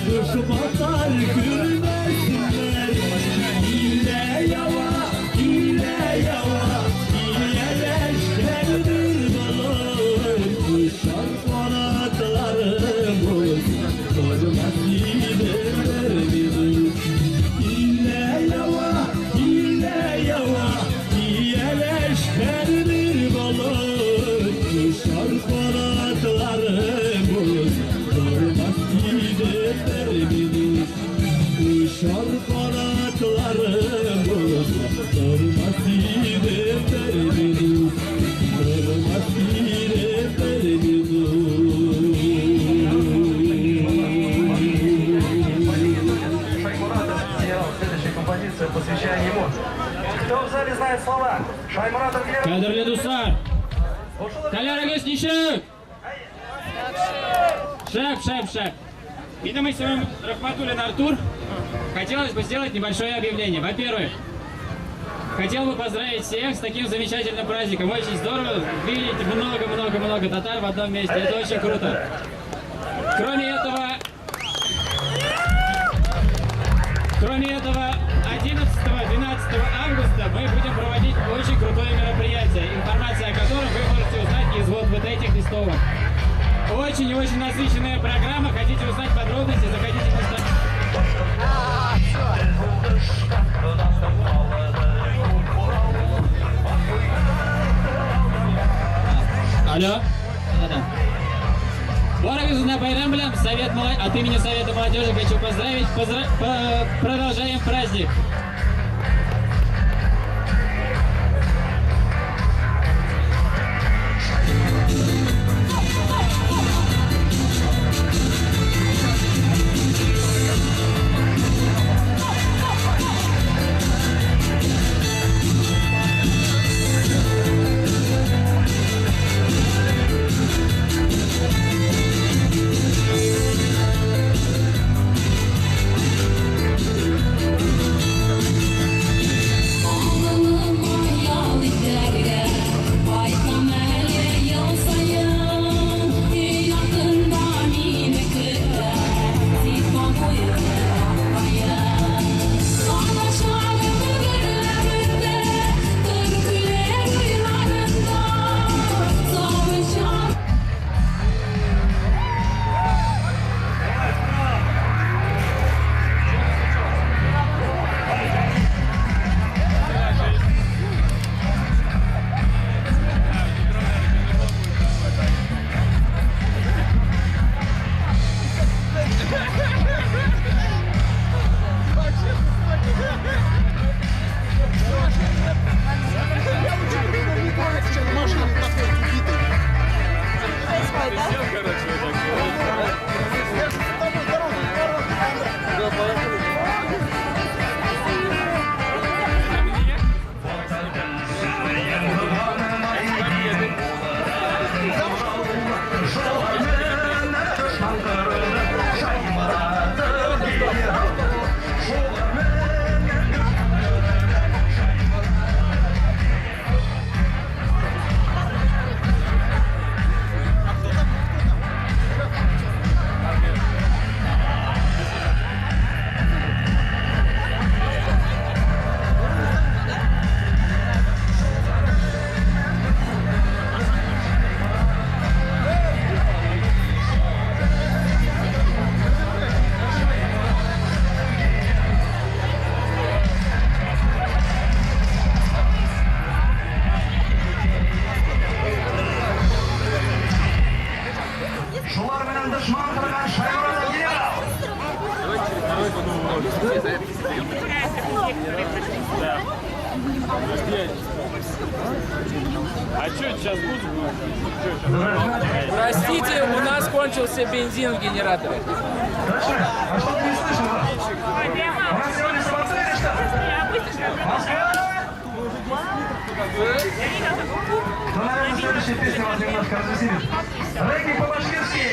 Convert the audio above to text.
Düşmanlar gülmesinler. Hile yava, hile yava, hileleşkendir balır. Kuşan kanatlarımız durmaz giderlerimiz. Hile yava, hile yava, hileleşkendir balır. Kuşan kanatlarımız durmaz giderlerimiz. Kuşan kanatlarımız durmaz giderlerimiz. Durmaz Композицию посвящаем ему. Кто в зале знает слова? Шаймуратов Глеб. Qadrli do'stlar, tayyoraga nishib. Шаг. Видимо, сегодня Рахматуллин Артур. Хотелось бы сделать небольшое объявление. Во-первых, хотел бы поздравить всех с таким замечательным праздником. Очень здорово видеть много татар в одном месте. Это очень круто. Кроме этого, 11-12 августа мы будем проводить очень крутое мероприятие, информация о котором вы можете узнать из вот этих листовок. Очень и очень насыщенная программа. Хотите узнать подробности, заходите на сайт. Алло. Да. Барагызна байрам bilan от имени Совета молодежи хочу поздравить. Продолжаем праздник. А что сейчас музыку? Простите, у нас кончился бензин в генераторе. А что ты не слышал? У нас сегодня самоцель или что? Москва! Ну, наверное, следующая песня вас немножко развеселит. Регги по-башкирски!